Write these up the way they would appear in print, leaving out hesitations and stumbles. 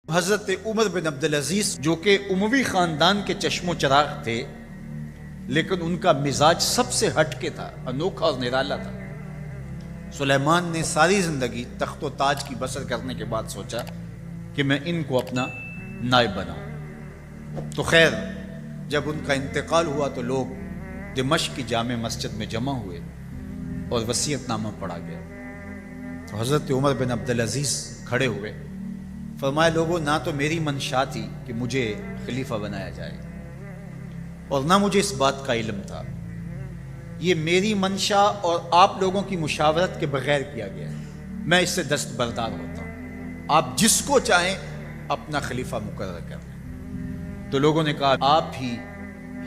حضرت عمر بن عبدالعزیز جو کہ اموی خاندان کے چشم و چراغ تھے، لیکن ان کا مزاج سب سے ہٹ کے تھا، انوکھا اور نرالا تھا۔ سلیمان نے ساری زندگی تخت و تاج کی بسر کرنے کے بعد سوچا کہ میں ان کو اپنا نائب بناؤں۔ تو خیر، جب ان کا انتقال ہوا تو لوگ دمشق کی جامع مسجد میں جمع ہوئے اور وصیت نامہ پڑھا گیا۔ تو حضرت عمر بن عبدالعزیز کھڑے ہوئے، فرمایا لوگوں، نہ تو میری منشا تھی کہ مجھے خلیفہ بنایا جائے اور نہ مجھے اس بات کا علم تھا، یہ میری منشا اور آپ لوگوں کی مشاورت کے بغیر کیا گیا ہے، میں اس سے دستبردار ہوتا ہوں، آپ جس کو چاہیں اپنا خلیفہ مقرر کر لیں۔ تو لوگوں نے کہا آپ ہی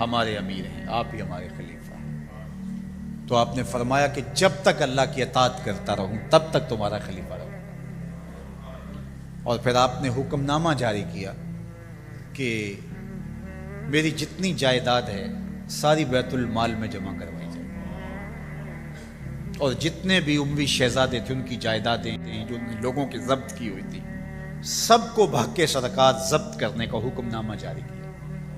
ہمارے امیر ہیں، آپ ہی ہمارے خلیفہ ہیں۔ تو آپ نے فرمایا کہ جب تک اللہ کی اطاعت کرتا رہوں تب تک تمہارا خلیفہ رہوں۔ اور پھر آپ نے حکم نامہ جاری کیا کہ میری جتنی جائیداد ہے ساری بیت المال میں جمع کروائی جائے، اور جتنے بھی اموی شہزادے تھے ان کی جائیدادیں جو لوگوں کے ضبط کی ہوئی تھی سب کو بحق صدقات ضبط کرنے کا حکم نامہ جاری کیا۔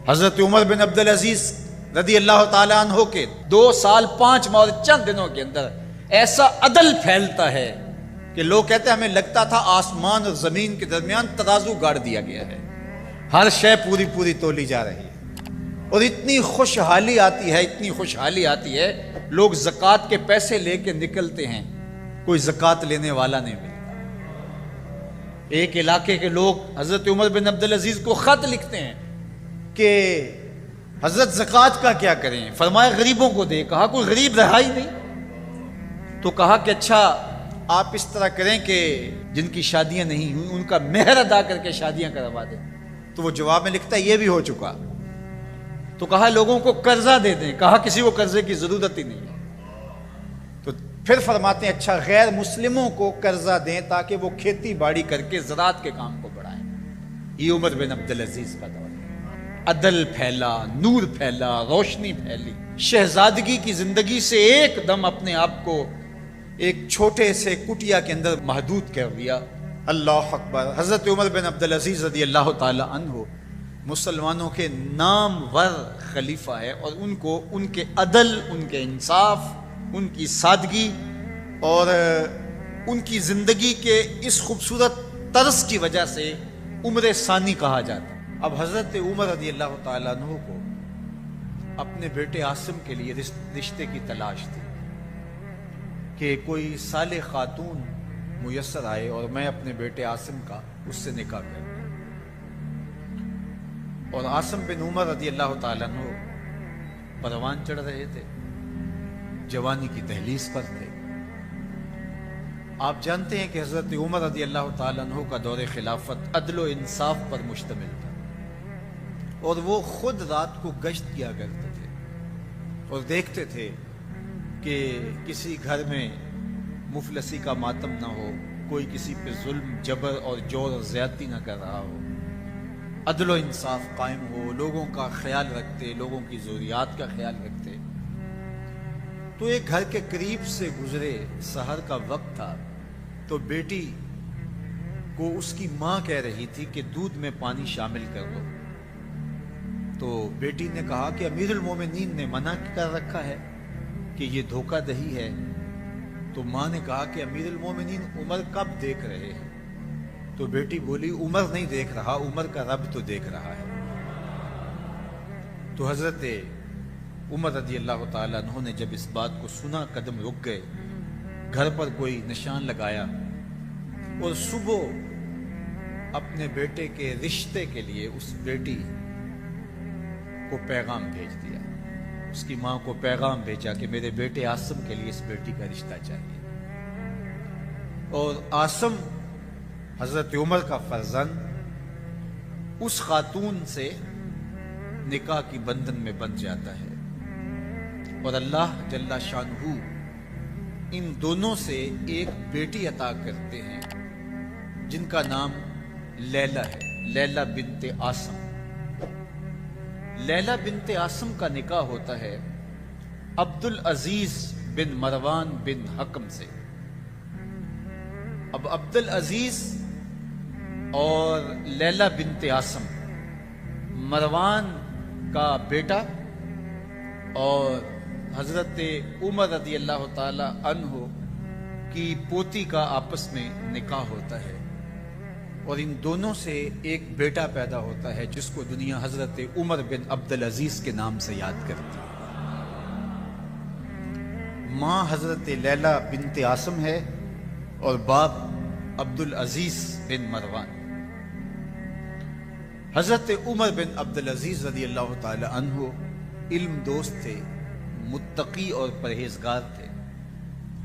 حضرت عمر بن عبدالعزیز رضی اللہ تعالیٰ عنہ کے 2 سال 5 ماہ اور چند دنوں کے اندر ایسا عدل پھیلتا ہے کہ لوگ کہتے ہیں ہمیں لگتا تھا آسمان اور زمین کے درمیان ترازو گاڑ دیا گیا ہے، ہر شے پوری تولی جا رہی ہے، اور اتنی خوشحالی آتی ہے، اتنی خوشحالی آتی ہے، لوگ زکوٰۃ کے پیسے لے کے نکلتے ہیں، کوئی زکوٰۃ لینے والا نہیں ملتا۔ ایک علاقے کے لوگ حضرت عمر بن عبدالعزیز کو خط لکھتے ہیں کہ حضرت زکوٰۃ کا کیا کریں؟ فرمایا غریبوں کو دے۔ کہا کوئی غریب رہا ہی نہیں، تو کہا کہ اچھا آپ اس طرح کریں کہ جن کی شادیاں نہیں ہوئی ان کا مہر ادا کر کے شادیاں کروا دیں۔ تو وہ جواب میں لکھتا ہے یہ بھی ہو چکا۔ تو کہا لوگوں کو قرضہ دے دیں۔ کہا کسی کو قرضے کی ضرورت ہی نہیں ہے۔ تو پھر فرماتے ہیں اچھا غیر مسلموں کو قرضہ دیں تاکہ وہ کھیتی باڑی کر کے زراعت کے کام کو بڑھائیں۔ یہ عمر بن عبدالعزیز کا دور ہے۔ عدل پھیلا، نور پھیلا، روشنی پھیلی، شہزادگی کی زندگی سے ایک دم اپنے آپ کو ایک چھوٹے سے کٹیا کے اندر محدود کر دیا۔ اللہ اکبر۔ حضرت عمر بن عبدالعزیز رضی اللہ تعالی عنہ مسلمانوں کے نامور خلیفہ ہے، اور ان کو ان کے عدل، ان کے انصاف، ان کی سادگی اور ان کی زندگی کے اس خوبصورت طرز کی وجہ سے عمر ثانی کہا جاتا ہے۔ اب حضرت عمر رضی اللہ تعالیٰ عنہ کو اپنے بیٹے عاصم کے لیے رشتے کی تلاش تھی کہ کوئی صالح خاتون میسر آئے اور میں اپنے بیٹے عاصم کا اس سے نکاح کروں۔ اور عاصم بن عمر رضی اللہ تعالیٰ عنہ پروان چڑھ رہے تھے، جوانی کی دہلیز پر تھے۔ آپ جانتے ہیں کہ حضرت عمر رضی اللہ تعالیٰ عنہ کا دور خلافت عدل و انصاف پر مشتمل تھا، اور وہ خود رات کو گشت کیا کرتے تھے اور دیکھتے تھے کہ کسی گھر میں مفلسی کا ماتم نہ ہو، کوئی کسی پہ ظلم، جبر اور جور اور زیادتی نہ کر رہا ہو، عدل و انصاف قائم ہو، لوگوں کا خیال رکھتے، لوگوں کی ضروریات کا خیال رکھتے۔ تو ایک گھر کے قریب سے گزرے، سحر کا وقت تھا، تو بیٹی کو اس کی ماں کہہ رہی تھی کہ دودھ میں پانی شامل کر دو۔ تو بیٹی نے کہا کہ امیر المومنین نے منع کر رکھا ہے کہ یہ دھوکہ دہی ہے۔ تو ماں نے کہا کہ امیر المومنین عمر کب دیکھ رہے ہیں؟ تو بیٹی بولی عمر نہیں دیکھ رہا، عمر کا رب تو دیکھ رہا ہے۔ تو حضرت عمر رضی اللہ تعالیٰ عنہ نے جب اس بات کو سنا قدم رک گئے، گھر پر کوئی نشان لگایا اور صبح اپنے بیٹے کے رشتے کے لیے اس بیٹی کو پیغام بھیج دیا، اس کی ماں کو پیغام بھیجا کہ میرے بیٹے عاصم کے لیے اس بیٹی کا رشتہ چاہیے۔ اور عاصم حضرت عمر کا فرزند اس خاتون سے نکاح کی بندھن میں بندھ جاتا ہے، اور اللہ جل شانہ ان دونوں سے ایک بیٹی عطا کرتے ہیں جن کا نام لیلہ ہے، لیلہ بنت عاصم۔ لیلہ بنت عاصم کا نکاح ہوتا ہے عبدالعزیز بن مروان بن حکم سے۔ اب عبدالعزیز اور لیلہ بنت عاصم مروان کا بیٹا اور حضرت عمر رضی اللہ تعالی عنہ کی پوتی کا آپس میں نکاح ہوتا ہے، اور ان دونوں سے ایک بیٹا پیدا ہوتا ہے جس کو دنیا حضرت عمر بن عبدالعزیز کے نام سے یاد کرتی ہے۔ ماں حضرت لیلہ بنت عاصم ہے اور باپ عبدالعزیز بن مروان۔ حضرت عمر بن عبدالعزیز رضی اللہ تعالی عنہ علم دوست تھے، متقی اور پرہیزگار تھے۔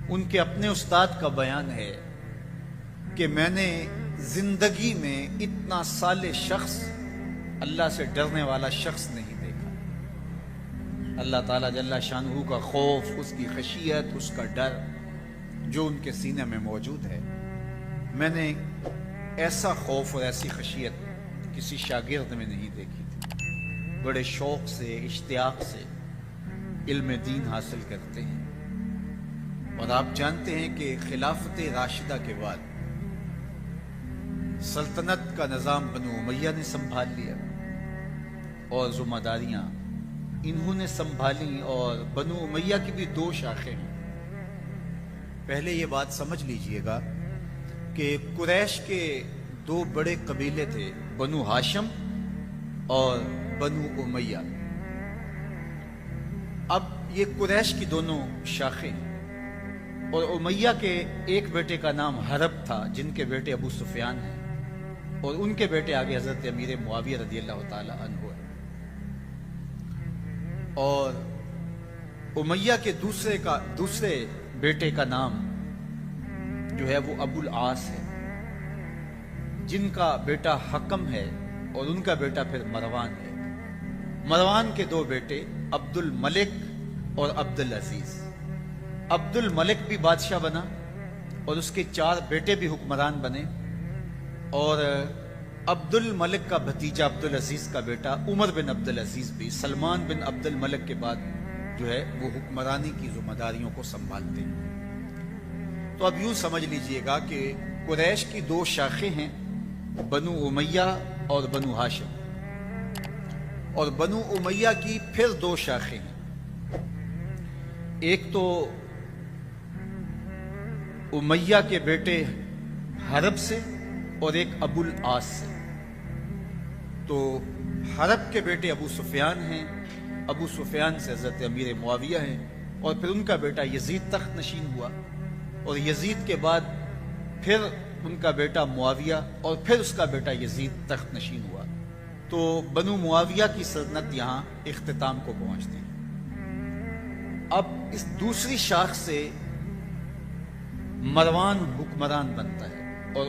ان کے اپنے استاد کا بیان ہے کہ میں نے زندگی میں اتنا صالح شخص، اللہ سے ڈرنے والا شخص نہیں دیکھا۔ اللہ تعالیٰ جل شانہ کا خوف، اس کی خشیت، اس کا ڈر جو ان کے سینے میں موجود ہے، میں نے ایسا خوف اور ایسی خشیت کسی شاگرد میں نہیں دیکھی تھی۔ بڑے شوق سے، اشتیاق سے علم دین حاصل کرتے ہیں، اور آپ جانتے ہیں کہ خلافت راشدہ کے بعد سلطنت کا نظام بنو امیہ نے سنبھال لیا، اور ذمہ داریاں انہوں نے سنبھالی، اور بنو امیہ کی بھی دو شاخیں ہیں۔ پہلے یہ بات سمجھ لیجئے گا کہ قریش کے دو بڑے قبیلے تھے، بنو ہاشم اور بنو امیہ۔ اب یہ قریش کی دونوں شاخیں ہیں، اور امیہ کے ایک بیٹے کا نام حرب تھا، جن کے بیٹے ابو سفیان ہیں، اور ان کے بیٹے آگے حضرت امیر معاویہ رضی اللہ تعالی عنہ ہے۔ اور امیہ کے دوسرے بیٹے کا نام جو ہے وہ ابو العاص ہے، جن کا بیٹا حکم ہے، اور ان کا بیٹا پھر مروان ہے۔ مروان کے دو بیٹے عبد الملک اور عبد العزیز۔ عبد الملک بھی بادشاہ بنا، اور اس کے 4 بیٹے بھی حکمران بنے، اور عبد الملک کا بھتیجا عبد العزیز کا بیٹا عمر بن عبد العزیز بھی سلمان بن عبد الملک کے بعد جو ہے وہ حکمرانی کی ذمہ داریوں کو سنبھالتے ہیں۔ تو اب یوں سمجھ لیجئے گا کہ قریش کی 2 شاخیں ہیں، بنو امیہ اور بنو ہاشم، اور بنو امیہ کی پھر 2 شاخیں ہیں۔ ایک تو امیہ کے بیٹے حرب سے، اور ایک ابو العاص سے۔ تو حرب کے بیٹے ابو سفیان ہیں، ابو سفیان سے حضرت امیر معاویہ ہیں، اور پھر ان کا بیٹا یزید تخت نشین ہوا، اور یزید کے بعد پھر ان کا بیٹا معاویہ، اور پھر اس کا بیٹا یزید تخت نشین ہوا۔ تو بنو معاویہ کی سلطنت یہاں اختتام کو پہنچتی ہے۔ اب اس دوسری شاخ سے مروان حکمران بنتا ہے، اور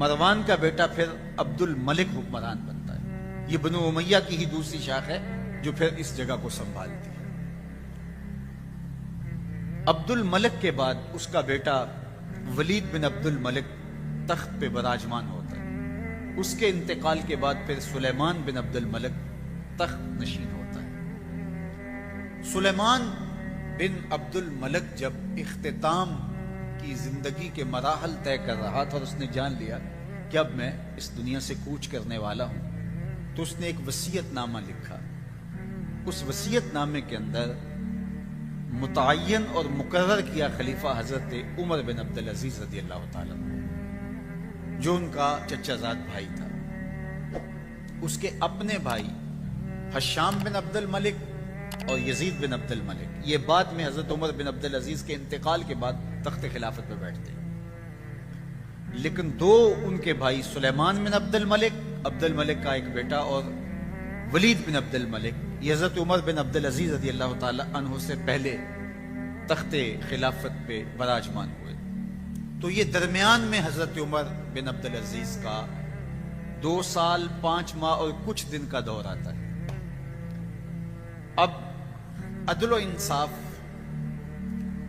مروان کا بیٹا پھر عبد الملک حکمران بنتا ہے۔ یہ بنو امیہ کی ہی دوسری شاخ ہے جو پھر اس جگہ کو سنبھالتی ہے۔ عبد الملک کے بعد اس کا بیٹا ولید بن عبد الملک تخت پہ براجمان ہوتا ہے۔ اس کے انتقال کے بعد پھر سلیمان بن عبد الملک تخت نشین ہوتا ہے۔ سلیمان بن عبد الملک جب اختتام کی زندگی کے مراحل طے کر رہا تھا، اور اس نے جان لیا کہ اب میں اس دنیا سے کوچ کرنے والا ہوں، تو اس نے ایک وصیت نامہ لکھا۔ اس وصیت نامے کے اندر متعین اور مقرر کیا خلیفہ حضرت عمر بن عبدالعزیز رضی اللہ تعالیٰ عنہ، جو ان کا چچا زاد بھائی تھا۔ اس کے اپنے بھائی ہشام بن عبد الملک اور یزید بن عبد الملک، یہ بعد میں حضرت عمر بن عبدالعزیز کے انتقال کے بعد تخت خلافت پہ بیٹھتے ہیں، لیکن 2 ان کے بھائی سلیمان بن عبد الملک کا ایک بیٹا، اور ولید بن عبد الملک، یہ حضرت عمر بن عبدالعزیز رضی اللہ تعالی عنہ سے پہلے تخت خلافت پہ براجمان ہوئے۔ تو یہ درمیان میں حضرت عمر بن عبدالعزیز کا 2 سال 5 ماہ اور کچھ دن کا دور آتا ہے۔ اب عدل و انصاف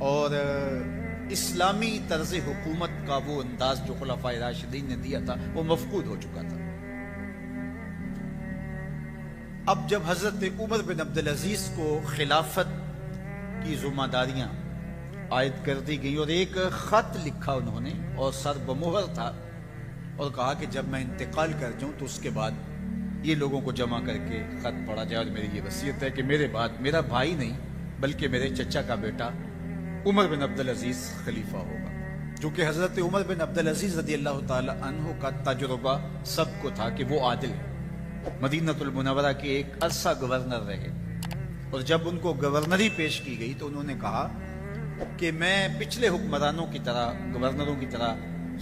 اور اسلامی طرز حکومت کا وہ انداز جو خلفائے راشدین نے دیا تھا وہ مفقود ہو چکا تھا۔ اب جب حضرت عمر بن عبدالعزیز کو خلافت کی ذمہ داریاں عائد کر دی گئی، اور ایک خط لکھا انہوں نے اور سر بمہر تھا اور کہا کہ جب میں انتقال کر جاؤں تو اس کے بعد یہ لوگوں کو جمع کر کے خط پڑھا جائے، اور میری یہ وصیت ہے کہ میرے بعد میرا بھائی نہیں بلکہ میرے چچا کا بیٹا عمر بن عبدالعزیز خلیفہ ہوگا، جو کہ حضرت عمر بن عبدالعزیز رضی اللہ تعالی عنہ کا تجربہ سب کو تھا کہ وہ عادل ہے، مدینہ المنورہ کے ایک عرصہ گورنر رہے، اور جب ان کو گورنری پیش کی گئی تو انہوں نے کہا کہ میں پچھلے حکمرانوں کی طرح، گورنروں کی طرح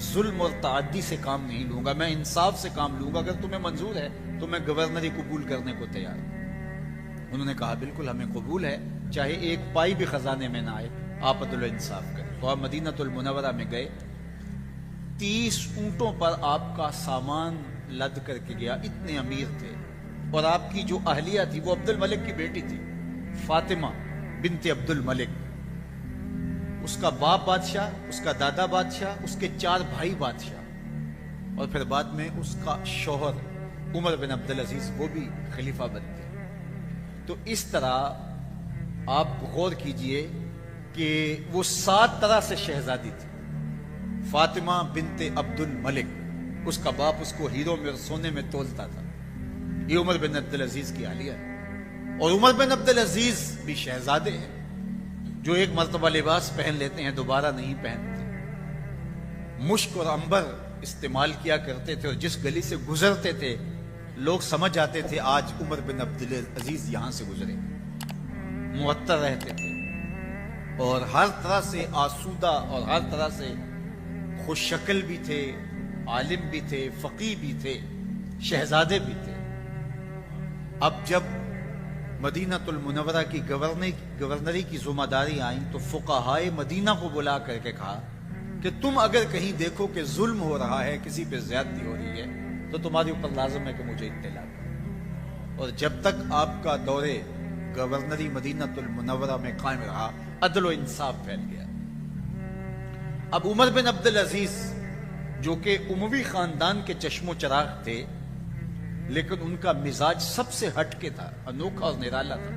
ظلم اور تعدی سے کام نہیں لوں گا، میں انصاف سے کام لوں گا، اگر تمہیں منظور ہے تو میں گورنری قبول کرنے کو تیار ہوں۔ انہوں نے کہا بالکل ہمیں قبول ہے، چاہے ایک پائی بھی خزانے میں نہ آئے، آپ عدل و انصاف کریں۔ تو آپ مدینہ المنورہ میں گئے، 30 اونٹوں پر آپ کا سامان لد کر کے گیا، اتنے امیر تھے، اور آپ کی جو اہلیہ تھی وہ عبد الملک کی بیٹی تھی، فاطمہ بنت عبد الملک، اس کا باپ بادشاہ، اس کا دادا بادشاہ، اس کے 4 بھائی بادشاہ، اور پھر بعد میں اس کا شوہر عمر بن عبدالعزیز وہ بھی خلیفہ بنتے۔ تو اس طرح آپ غور کیجئے کہ وہ 7 طرح سے شہزادی تھی۔ فاطمہ بنت عبد الملک، اس کا باپ اس کو ہیروں میں اور سونے میں تولتا تھا، یہ عمر بن عبدالعزیز کی اہلیہ ہے، اور عمر بن عبدالعزیز بھی شہزادے ہیں جو ایک مرتبہ لباس پہن لیتے ہیں دوبارہ نہیں پہنتے، مشک اور عنبر استعمال کیا کرتے تھے، اور جس گلی سے گزرتے تھے لوگ سمجھ جاتے تھے آج عمر بن عبدالعزیز یہاں سے گزرے، معطر رہتے تھے، اور ہر طرح سے آسودہ اور ہر طرح سے خوش شکل بھی تھے، عالم بھی تھے، فقیہ بھی تھے، شہزادے بھی تھے۔ اب جب مدینہ المنورہ کی گورنری کی ذمہ داری آئیں تو فقہائے مدینہ کو بلا کر کے کہا کہ تم اگر کہیں دیکھو کہ ظلم ہو رہا ہے، کسی پہ زیادتی ہو رہی ہے، تو تمہارے اوپر لازم ہے کہ مجھے اطلاع کرو۔ اور جب تک آپ کا دور گورنری مدینہ المنورہ میں قائم رہا، عدل و انصاف پھیل گیا۔ اب عمر بن عبدالعزیز جو کہ اموی خاندان کے چشم و چراغ تھے، لیکن ان کا مزاج سب سے ہٹ کے تھا، انوکھا اور نرالا تھا۔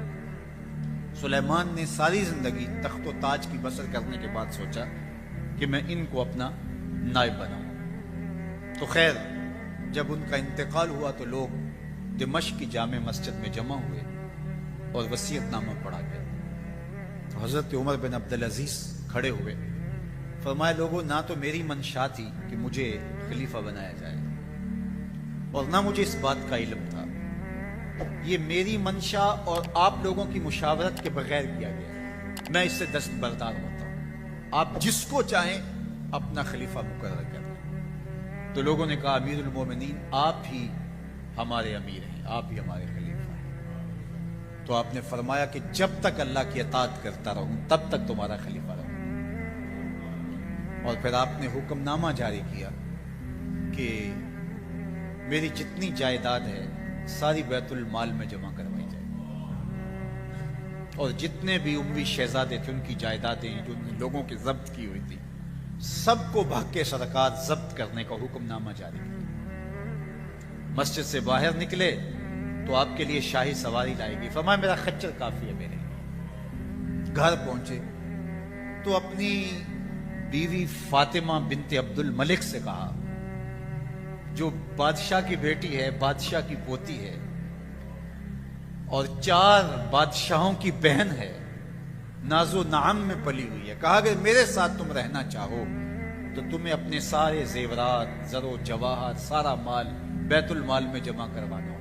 سلیمان نے ساری زندگی تخت و تاج کی بسر کرنے کے بعد سوچا کہ میں ان کو اپنا نائب بناؤں۔ تو خیر جب ان کا انتقال ہوا تو لوگ دمشق کی جامع مسجد میں جمع ہوئے اور وصیت نامہ پڑھا گیا۔ تو حضرت عمر بن عبدالعزیز کھڑے ہوئے، فرمایا لوگوں، نہ تو میری منشا تھی کہ مجھے خلیفہ بنایا جائے، اور نہ مجھے اس بات کا علم تھا، یہ میری منشا اور آپ لوگوں کی مشاورت کے بغیر کیا گیا، میں اس سے دستبردار ہوتا ہوں، آپ جس کو چاہیں اپنا خلیفہ مقرر کریں۔ تو لوگوں نے کہا امیر المومنین آپ ہی ہمارے امیر ہیں، آپ ہی ہمارے خلیفہ ہیں۔ تو آپ نے فرمایا کہ جب تک اللہ کی اطاعت کرتا رہوں تب تک تمہارا خلیفہ رہوں۔ اور پھر آپ نے حکم نامہ جاری کیا کہ میری جتنی جائیداد ہے ساری بیت المال میں جمع کروائی جائے، اور جتنے بھی اموی شہزادے تھے ان کی جائیدادیں جو ان لوگوں کی ضبط کی ہوئی تھی سب کو بھگ کے سرکار ضبط کرنے کا حکم نامہ جاری کیا۔ مسجد سے باہر نکلے تو آپ کے لیے شاہی سواری لائے گی، فرمایا میرا خچر کافی ہے میرے لیے۔ گھر پہنچے تو اپنی بیوی فاطمہ بنت عبد الملک سے کہا، جو بادشاہ کی بیٹی ہے، بادشاہ کی پوتی ہے، اور 4 بادشاہوں کی بہن ہے، ناز و نعم میں پلی ہوئی ہے، کہا کہ میرے ساتھ تم رہنا چاہو تو تمہیں اپنے سارے زیورات، زر و جواہر، سارا مال بیت المال میں جمع کروانا ہوگا،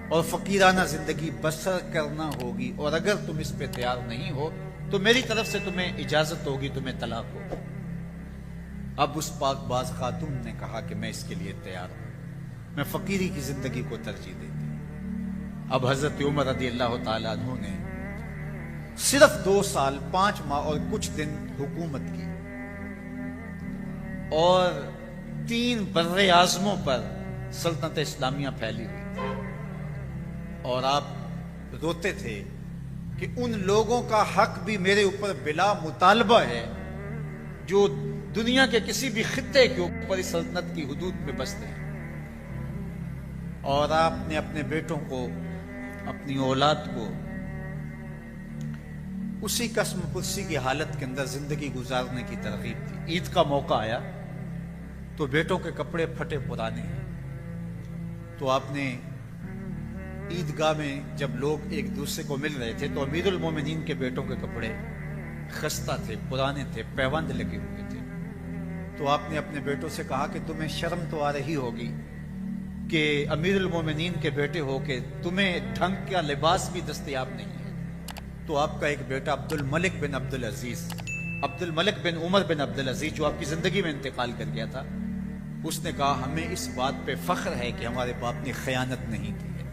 اور فقیرانہ زندگی بسر کرنا ہوگی، اور اگر تم اس پہ تیار نہیں ہو تو میری طرف سے تمہیں اجازت ہوگی، تمہیں طلاق ہوگی۔ اب اس پاک باز خاتون نے کہا کہ میں اس کے لیے تیار ہوں، میں فقیری کی زندگی کو ترجیح دیتی ہوں۔ اب حضرت عمر رضی اللہ تعالیٰ عنہ نے صرف 2 سال 5 ماہ اور کچھ دن حکومت کی، اور 3 بر اعظموں پر سلطنت اسلامیہ پھیلی ہوئی تھی، اور آپ روتے تھے کہ ان لوگوں کا حق بھی میرے اوپر بلا مطالبہ ہے جو دنیا کے کسی بھی خطے کے اوپر اس سلطنت کی حدود میں بستے ہیں۔ اور آپ نے اپنے بیٹوں کو، اپنی اولاد کو اسی قسم پرسی کی حالت کے اندر زندگی گزارنے کی ترغیب دی۔ عید کا موقع آیا تو بیٹوں کے کپڑے پھٹے پرانے ہیں. تو آپ نے عیدگاہ میں جب لوگ ایک دوسرے کو مل رہے تھے تو امیر المومنین کے بیٹوں کے کپڑے خستہ تھے, پرانے تھے, پیوند لگے ہوئے تھے. تو آپ نے اپنے بیٹوں سے کہا کہ تمہیں شرم تو آ رہی ہوگی کہ امیر المومنین کے بیٹے ہو کے تمہیں ڈھنگ کا لباس بھی دستیاب نہیں ہے. تو آپ کا ایک بیٹا عبد الملک بن عبد العزیز, عبد الملک بن عمر بن عبد العزیز, جو آپ کی زندگی میں انتقال کر گیا تھا, اس نے کہا ہمیں اس بات پہ فخر ہے کہ ہمارے باپ نے خیانت نہیں کی ہے,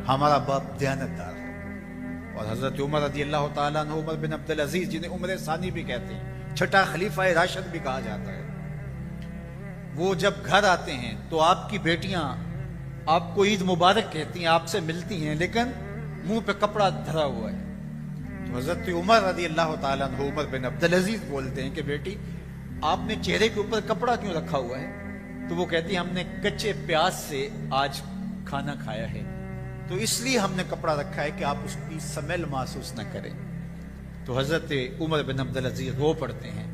ہمارا باپ دیانتدار ہے. اور حضرت عمر رضی اللہ تعالیٰ عنہ, عمر بن عبد العزیز جنہیں عمر ثانی بھی کہتے ہیں, چھٹا خلیفہ راشد بھی کہا جاتا ہے, وہ جب گھر آتے ہیں تو آپ کی بیٹیاں آپ کو عید مبارک کہتی ہیں, آپ سے ملتی ہیں, لیکن منہ پہ کپڑا دھرا ہوا ہے. تو حضرت عمر رضی اللہ تعالیٰ عنہ, عمر بن عبد العزیز بولتے ہیں کہ بیٹی آپ نے چہرے کے اوپر کپڑا کیوں رکھا ہوا ہے؟ تو وہ کہتی ہیں ہم نے کچے پیاز سے آج کھانا کھایا ہے, تو اس لیے ہم نے کپڑا رکھا ہے کہ آپ اس کی سمیل محسوس نہ کریں. تو حضرت عمر بن عبد العزیز رو پڑتے ہیں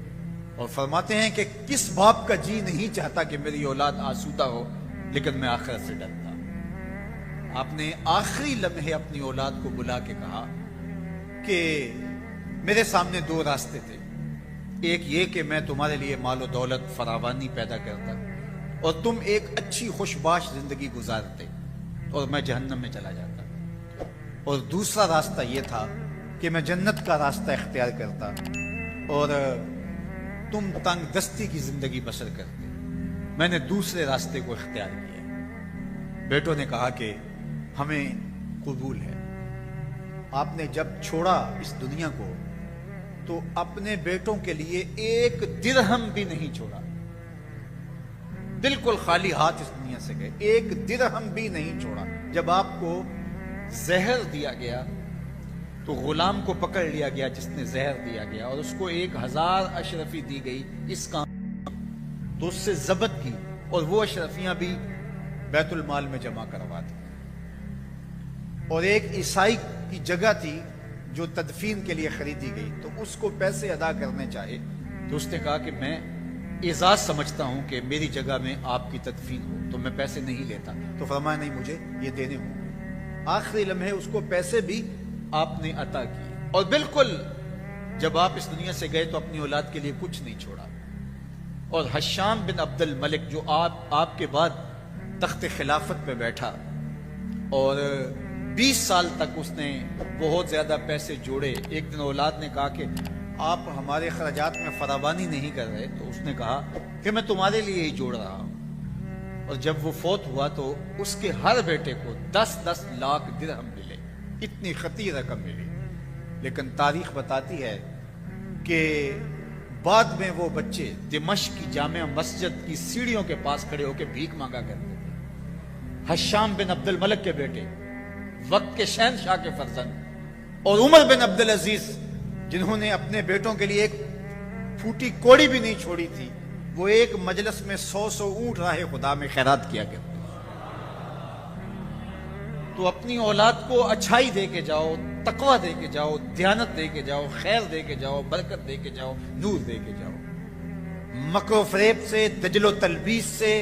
اور فرماتے ہیں کہ کس باپ کا جی نہیں چاہتا کہ میری اولاد آسودہ ہو, لیکن میں آخرت سے ڈرتا. آپ نے آخری لمحے اپنی اولاد کو بلا کے کہا کہ میرے سامنے دو راستے تھے, ایک یہ کہ میں تمہارے لیے مال و دولت فراوانی پیدا کرتا اور تم ایک اچھی خوشباش زندگی گزارتے اور میں جہنم میں چلا جاتا, اور دوسرا راستہ یہ تھا کہ میں جنت کا راستہ اختیار کرتا اور تم تنگ دستی کی زندگی بسر کرتے. میں نے دوسرے راستے کو اختیار کیا. بیٹوں نے کہا کہ ہمیں قبول ہے. آپ نے جب چھوڑا اس دنیا کو تو اپنے بیٹوں کے لیے ایک درہم بھی نہیں چھوڑا, بالکل خالی ہاتھ اس دنیا سے گئے, ایک درہم بھی نہیں چھوڑا. جب آپ کو زہر دیا گیا تو غلام کو پکڑ لیا گیا جس نے زہر دیا گیا, اور اس کو 1000 اشرفی دی گئی اس کام, تو اس سے ضبط کی اور وہ اشرفیاں بھی بیت المال میں جمع کروا دی. اور ایک عیسائی کی جگہ تھی جو تدفین کے لیے خریدی گئی, تو اس کو پیسے ادا کرنے چاہے تو اس نے کہا کہ میں اعزاز سمجھتا ہوں کہ میری جگہ میں آپ کی تدفین ہو, تو میں پیسے نہیں لیتا. تو فرمایا نہیں, مجھے یہ دینے ہوں گے. آخری لمحے اس کو پیسے بھی آپ نے عطا کیے, اور بالکل جب آپ اس دنیا سے گئے تو اپنی اولاد کے لیے کچھ نہیں چھوڑا. اور حشام بن عبد الملک جو آپ کے بعد تخت خلافت پہ بیٹھا اور 20 سال تک اس نے بہت زیادہ پیسے جوڑے, ایک دن اولاد نے کہا کہ آپ ہمارے خراجات میں فراوانی نہیں کر رہے, تو اس نے کہا کہ میں تمہارے لیے ہی جوڑ رہا ہوں. اور جب وہ فوت ہوا تو اس کے ہر بیٹے کو 10-10 لاکھ درہم ملے, اتنی خطیر رقم ملی. لیکن تاریخ بتاتی ہے کہ بعد میں وہ بچے دمشق کی جامع مسجد کی سیڑھیوں کے پاس کھڑے ہو کے بھیک مانگا کرتے تھے. حشام بن عبد الملک کے بیٹے, وقت کے شہنشاہ کے فرزند, اور عمر بن عبد العزیز جنہوں نے اپنے بیٹوں کے لیے ایک پھوٹی کوڑی بھی نہیں چھوڑی تھی, وہ ایک مجلس میں 100 اونٹ راہ خدا میں خیرات کیا کرتے. تو اپنی اولاد کو اچھائی دے کے جاؤ, تقوی دے کے جاؤ, دیانت دے کے جاؤ, خیر دے کے جاؤ, برکت دے کے جاؤ, نور دے کے جاؤ. مکر و فریب سے, دجل و تلبیس سے,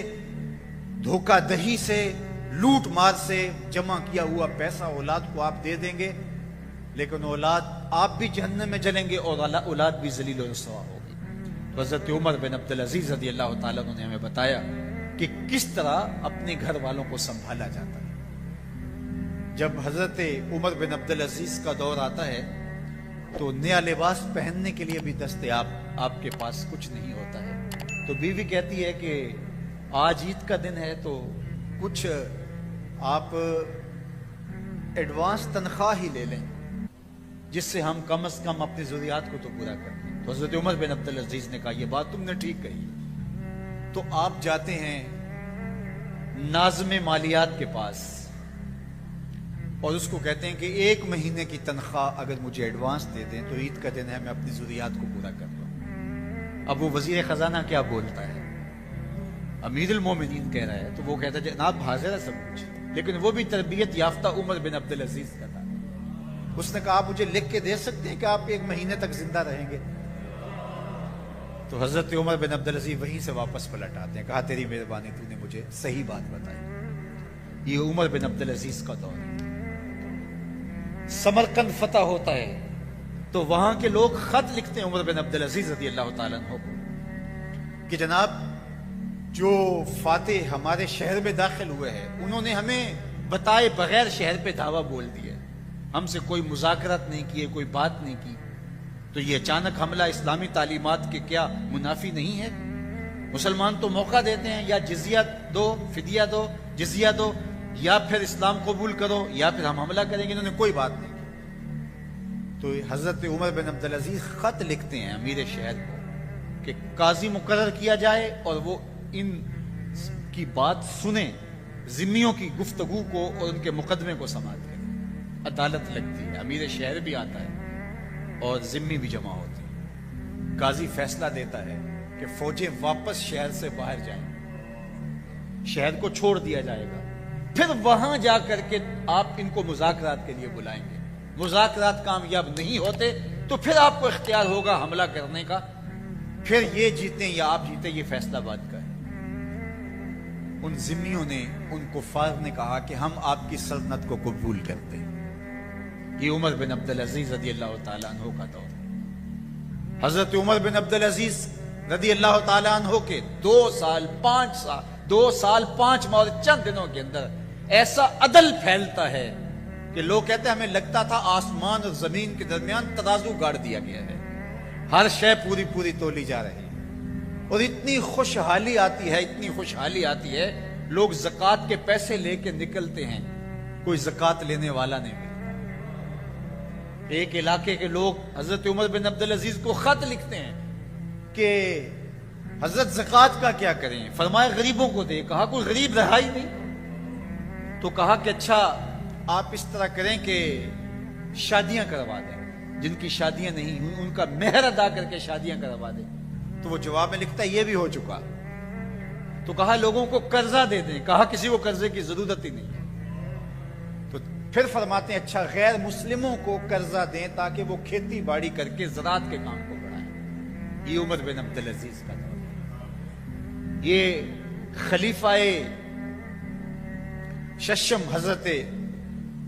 دھوکہ دہی سے, لوٹ مار سے جمع کیا ہوا پیسہ اولاد کو آپ دے دیں گے, لیکن اولاد آپ بھی جہنم میں جلیں گے اور اولاد بھی ذلیل و رسوا ہوگی. تو حضرت عمر بن عبد العزیز رضی اللہ تعالیٰ عنہ نے ہمیں بتایا کہ کس طرح اپنے گھر والوں کو سنبھالا جاتا ہے. جب حضرت عمر بن عبد العزیز کا دور آتا ہے تو نیا لباس پہننے کے لیے بھی دستیاب آپ کے پاس کچھ نہیں ہوتا ہے. تو بیوی کہتی ہے کہ آج عید کا دن ہے تو کچھ آپ ایڈوانس تنخواہ ہی لے لیں جس سے ہم کم از کم اپنی ضروریات کو تو پورا کر دیں. تو حضرت عمر بن عبد العزیز نے کہا یہ بات تم نے ٹھیک کہی. تو آپ جاتے ہیں ناظم مالیات کے پاس اور اس کو کہتے ہیں کہ 1 مہینے کی تنخواہ اگر مجھے ایڈوانس دے دیں تو عید کا دن ہے, میں اپنی ضروریات کو پورا کر لوں. اب وہ وزیر خزانہ کیا بولتا ہے, امیر المومنین کہہ رہا ہے, تو وہ کہتا ہے جناب حاضر ہے سب کچھ, لیکن وہ بھی تربیت یافتہ عمر بن عبد العزیز کا تھا. اس نے کہا آپ مجھے لکھ کے دے سکتے ہیں کہ آپ 1 مہینے تک زندہ رہیں گے؟ تو حضرت عمر بن عبدالعزیز وہیں سے واپس پلٹ آتے ہیں، کہا تیری مہربانی، تو نے مجھے صحیح بات بتائی۔ یہ عمر بن عبدالعزیز کا دور ہے۔ سمرقند فتح ہوتا ہے تو وہاں کے لوگ خط لکھتے ہیں عمر بن عبدالعزیز رضی اللہ تعالیٰ عنہ کو کہ جناب جو فاتح ہمارے شہر میں داخل ہوئے ہیں انہوں نے ہمیں بتائے بغیر شہر پہ دھاوا بول دیا، ہم سے کوئی مذاکرات نہیں کیے، کوئی بات نہیں کی، تو یہ اچانک حملہ اسلامی تعلیمات کے کیا منافی نہیں ہے؟ مسلمان تو موقع دیتے ہیں، یا جزیہ دو، فدیہ دو، جزیہ دو، یا پھر اسلام قبول کرو یا پھر ہم حملہ کریں گے۔ انہوں نے کوئی بات نہیں کی۔ تو حضرت عمر بن عبدالعزیز خط لکھتے ہیں امیر شہر کو کہ قاضی مقرر کیا جائے اور وہ ان کی بات سنیں، ذمیوں کی گفتگو کو اور ان کے مقدمے کو سماعت کریں۔ عدالت لگتی ہے، امیر شہر بھی آتا ہے اور ذمی بھی جمع ہوتے ہیں۔ قاضی فیصلہ دیتا ہے کہ فوجیں واپس شہر سے باہر جائیں، شہر کو چھوڑ دیا جائے گا، پھر وہاں جا کر کے آپ ان کو مذاکرات کے لیے بلائیں گے، مذاکرات کامیاب نہیں ہوتے تو پھر آپ کو اختیار ہوگا حملہ کرنے کا، پھر یہ جیتیں یا آپ جیتیں، یہ فیصلہ بات کا ہے۔ ان ذمیوں نے، ان کفار نے کہا کہ ہم آپ کی سلطنت کو قبول کرتے ہیں۔ یہ عمر بن عبدالعزیز رضی اللہ تعالیٰ عنہ کا دور ہے۔ حضرت عمر بن عبدالعزیز رضی اللہ تعالیٰ عنہ کے 2 سال 5 ماہ اور چند دنوں کے اندر ایسا عدل پھیلتا ہے کہ لوگ کہتے ہیں ہمیں لگتا تھا آسمان اور زمین کے درمیان ترازو گاڑ دیا گیا ہے، ہر شے پوری تولی جا رہی ہے، اور اتنی خوشحالی آتی ہے، لوگ زکوٰۃ کے پیسے لے کے نکلتے ہیں، کوئی زکوٰۃ لینے والا نہیں ملتا۔ ایک علاقے کے لوگ حضرت عمر بن عبدالعزیز کو خط لکھتے ہیں کہ حضرت زکوٰۃ کا کیا کریں؟ فرمایا غریبوں کو دے۔ کہا کوئی غریب رہا ہی نہیں، تو کہا کہ اچھا آپ اس طرح کریں کہ شادیاں کروا دیں، جن کی شادیاں نہیں ہوئی ان کا مہر ادا کر کے شادیاں کروا دیں۔ تو وہ جواب میں لکھتا ہے یہ بھی ہو چکا۔ تو کہا لوگوں کو قرضہ دے دیں، کہا کسی کو قرضے کی ضرورت ہی نہیں ہے۔ تو پھر فرماتے ہیں اچھا غیر مسلموں کو قرضہ دیں تاکہ وہ کھیتی باڑی کر کے زراعت کے کام کو بڑھائیں۔ یہ عمر بن عبدالعزیز کا دور ہے۔ یہ خلیفہ ششم حضرت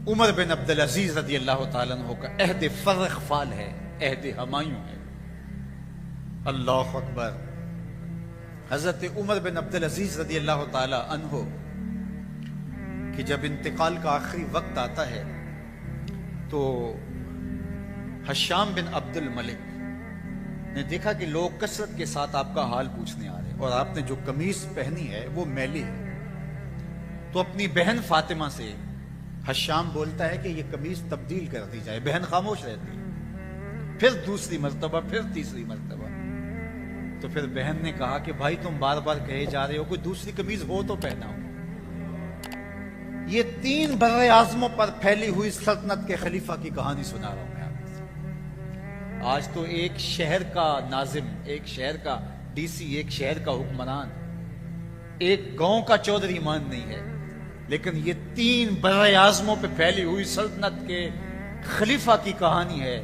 عمر بن عبدالعزیز رضی اللہ تعالیٰ عنہ کا عہد فرخ فال ہے، عہد ہمایوں ہے۔ اللہ اکبر۔ حضرت عمر بن عبدالعزیز رضی اللہ تعالیٰ عنہ کہ جب انتقال کا آخری وقت آتا ہے تو حشام بن عبد الملک نے دیکھا کہ لوگ کثرت کے ساتھ آپ کا حال پوچھنے آ رہے ہیں، اور آپ نے جو قمیص پہنی ہے وہ میلی ہے۔ تو اپنی بہن فاطمہ سے حشام بولتا ہے کہ یہ قمیص تبدیل کر دی جائے۔ بہن خاموش رہتی ہے، پھر دوسری مرتبہ، پھر تیسری مرتبہ۔ تو پھر بہن نے کہا کہ بھائی تم بار بار کہے جا رہے ہو، کوئی دوسری قمیض ہو تو پہنا ہو۔ یہ 3 بر اعظموں پر پھیلی ہوئی سلطنت کے خلیفہ کی کہانی سنا رہا ہوں میں آپ سے۔ آج تو ایک شہر کا ناظم، ایک شہر کا ڈی سی، ایک شہر کا حکمران، ایک گاؤں کا چودھری مان نہیں ہے، لیکن یہ 3 بر اعظموں پہ پھیلی ہوئی سلطنت کے خلیفہ کی کہانی ہے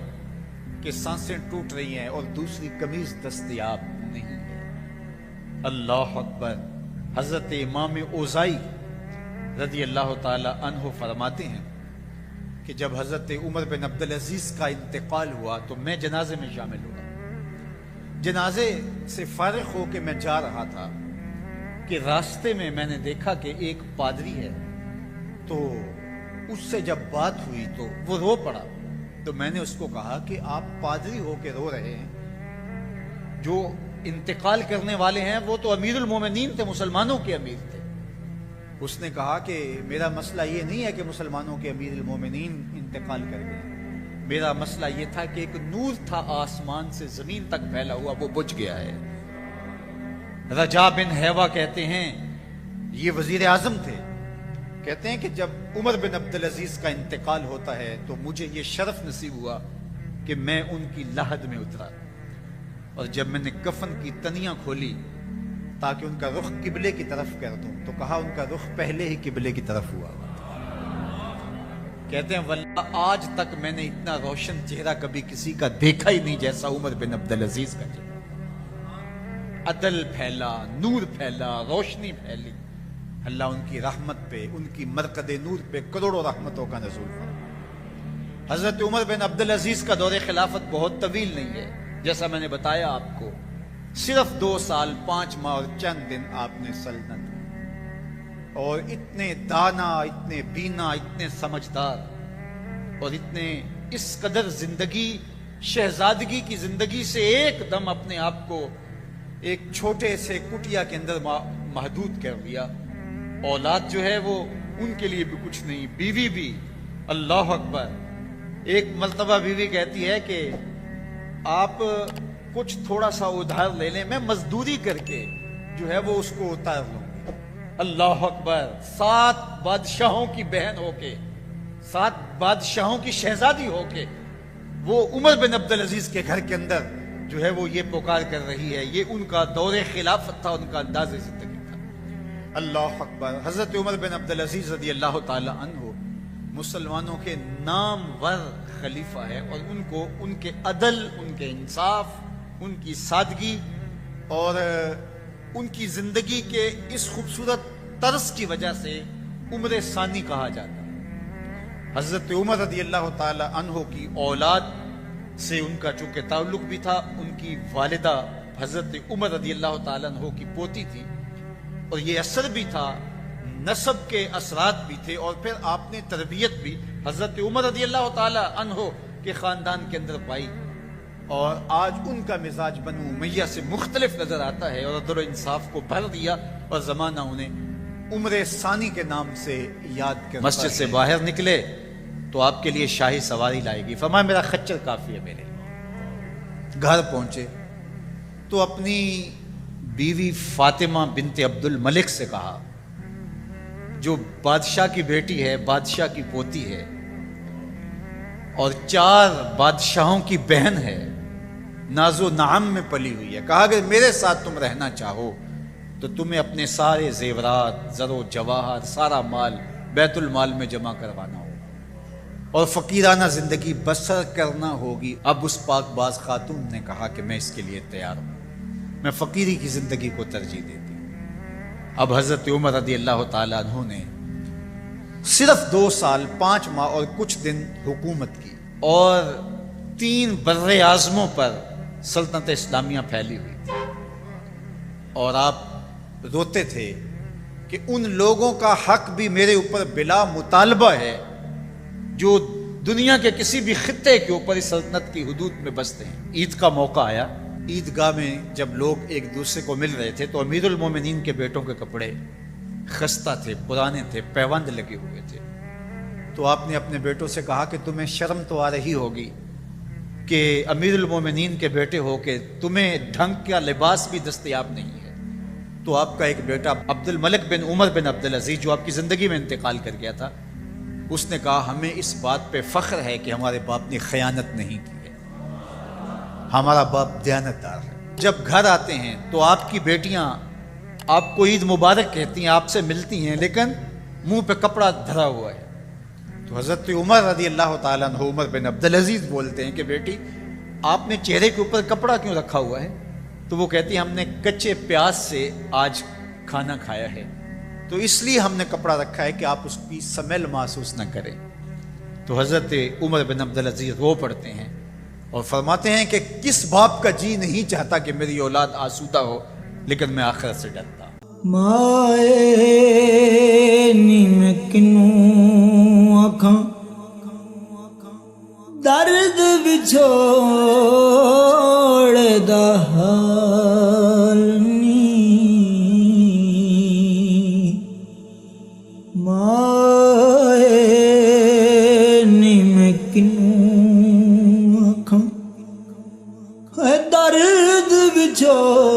کہ سانسیں ٹوٹ رہی ہیں اور دوسری قمیض دستیاب نہیں ہے۔ اللہ اکبر۔ حضرت امام اوزائی رضی اللہ تعالی عنہ فرماتے ہیں کہ جب حضرت عمر بن عبدالعزیز کا انتقال ہوا تو میں جنازے میں شامل ہوا۔ جنازے سے فارغ ہو کے میں جا رہا تھا کہ راستے میں میں نے دیکھا کہ ایک پادری ہے، تو اس سے جب بات ہوئی تو وہ رو پڑا۔ تو میں نے اس کو کہا کہ آپ پادری ہو کے رو رہے ہیں، جو انتقال کرنے والے ہیں وہ تو امیر المومنین تھے، مسلمانوں کے امیر تھے۔ اس نے کہا کہ میرا مسئلہ یہ نہیں ہے کہ مسلمانوں کے امیر المومنین انتقال کر گئے، میرا مسئلہ یہ تھا کہ ایک نور تھا آسمان سے زمین تک پھیلا ہوا، وہ بجھ گیا ہے۔ رجا بن حیوہ کہتے ہیں، یہ وزیر اعظم تھے، کہتے ہیں کہ جب عمر بن عبدالعزیز کا انتقال ہوتا ہے تو مجھے یہ شرف نصیب ہوا کہ میں ان کی لحد میں اترا، اور جب میں نے کفن کی تنیاں کھولی تاکہ ان کا رخ قبلے کی طرف کر دوں تو کہا ان کا رخ پہلے ہی قبلے کی طرف ہوا۔ کہتے ہیں واللہ آج تک میں نے اتنا روشن چہرہ کبھی کسی کا دیکھا ہی نہیں جیسا عمر بن عبدالعزیز کا چہرہ۔ عدل پھیلا، نور پھیلا، روشنی پھیلی، اللہ ان کی رحمت پہ، ان کی مرقد نور پہ کروڑوں رحمتوں کا نزول فرمائے۔ حضرت عمر بن عبدالعزیز کا دور خلافت بہت طویل نہیں ہے، جیسا میں نے بتایا آپ کو، صرف 2 سال 5 ماہ اور چند دن آپ نے سلطنت کی، اور اتنے دانا، اتنے بینا، اتنے سمجھدار، اور اتنے اس قدر زندگی، شہزادگی کی زندگی سے ایک دم اپنے آپ کو ایک چھوٹے سے کٹیا کے اندر محدود کر دیا۔ اولاد جو ہے وہ ان کے لیے بھی کچھ نہیں، بیوی بھی، اللہ اکبر، ایک مرتبہ بیوی کہتی ہے کہ آپ کچھ تھوڑا سا ادھار لے لیں، میں مزدوری کر کے جو ہے وہ اس کو اتار لوں گی۔ اللہ اکبر، 7 بادشاہوں کی بہن ہو کے، 7 بادشاہوں کی شہزادی ہو کے وہ عمر بن عبدالعزیز کے گھر کے اندر جو ہے وہ یہ پکار کر رہی ہے۔ یہ ان کا دور خلافت تھا، ان کا انداز زندگی تھا۔ اللہ اکبر۔ حضرت عمر بن عبدالعزیز رضی اللہ تعالی عنہ مسلمانوں کے نامور خلیفہ ہے، اور ان کو ان کے عدل، ان کے انصاف، ان کی سادگی اور ان کی زندگی کے اس خوبصورت طرز کی وجہ سے عمر ثانی کہا جاتا ہے۔ حضرت عمر رضی اللہ تعالی عنہ کی اولاد سے ان کا چونکہ تعلق بھی تھا، ان کی والدہ حضرت عمر رضی اللہ تعالی عنہ کی پوتی تھی، اور یہ اثر بھی تھا، نسب کے اثرات بھی تھے، اور پھر آپ نے تربیت بھی حضرت عمر رضی اللہ تعالی عنہ کے خاندان کے اندر پائی، اور آج ان کا مزاج بنو امیہ سے مختلف نظر آتا ہے، اور عدل و انصاف کو بھر دیا، اور زمانہ انہیں عمر ثانی کے نام سے یاد کرتا ہے۔ مسجد سے باہر نکلے تو آپ کے لیے شاہی سواری لائے گی، فرمایا میرا خچر کافی ہے میرے لیے۔ گھر پہنچے تو اپنی بیوی فاطمہ بنت عبد الملک سے کہا، جو بادشاہ کی بیٹی ہے، بادشاہ کی پوتی ہے، اور 4 بادشاہوں کی بہن ہے، ناز و نعم میں پلی ہوئی ہے، کہا اگر میرے ساتھ تم رہنا چاہو تو تمہیں اپنے سارے زیورات، زر و جواہر، سارا مال بیت المال میں جمع کروانا ہوگا، اور فقیرانہ زندگی بسر کرنا ہوگی۔ اب اس پاک باز خاتون نے کہا کہ میں اس کے لیے تیار ہوں، میں فقیری کی زندگی کو ترجیح دیتی ہوں۔ اب حضرت عمر رضی اللہ تعالیٰ عنہ نے صرف 2 سال 5 ماہ اور کچھ دن حکومت کی، اور 3 بر اعظموں پر سلطنت اسلامیہ پھیلی ہوئی تھی، اور آپ روتے تھے کہ ان لوگوں کا حق بھی میرے اوپر بلا مطالبہ ہے جو دنیا کے کسی بھی خطے کے اوپر اس سلطنت کی حدود میں بستے ہیں۔ عید کا موقع آیا، عیدگاہ میں جب لوگ ایک دوسرے کو مل رہے تھے تو امیر المومنین کے بیٹوں کے کپڑے خستہ تھے، پرانے تھے، پیوند لگے ہوئے تھے، تو آپ نے اپنے بیٹوں سے کہا کہ تمہیں شرم تو آ رہی ہوگی کہ امیر المومنین کے بیٹے ہو کے تمہیں ڈھنگ کا لباس بھی دستیاب نہیں ہے۔ تو آپ کا ایک بیٹا عبد الملک بن عمر بن عبدالعزیز، جو آپ کی زندگی میں انتقال کر گیا تھا، اس نے کہا ہمیں اس بات پہ فخر ہے کہ ہمارے باپ نے خیانت نہیں کی ہے، ہمارا باپ دیانتدار ہے۔ جب گھر آتے ہیں تو آپ کی بیٹیاں آپ کو عید مبارک کہتی ہیں، آپ سے ملتی ہیں، لیکن منہ پہ کپڑا دھرا ہوا ہے۔ تو حضرت عمر رضی اللہ تعالیٰ عنہ عمر بن عبدالعزیز بولتے ہیں کہ بیٹی آپ نے چہرے کے اوپر کپڑا کیوں رکھا ہوا ہے؟ تو وہ کہتی ہیں ہم نے کچے پیاز سے آج کھانا کھایا ہے، تو اس لیے ہم نے کپڑا رکھا ہے کہ آپ اس کی سمیل محسوس نہ کریں۔ تو حضرت عمر بن عبدالعزیز رو پڑتے ہیں اور فرماتے ہیں کہ کس باپ کا جی نہیں چاہتا کہ میری اولاد آسودہ ہو، لیکن میں آخرت سے ڈرتا ہوں۔ مائے نیم کنوں آکھاں درد بچھوڑ دا حال نی، مائے نیم کنوں آکھاں درد بچھوڑ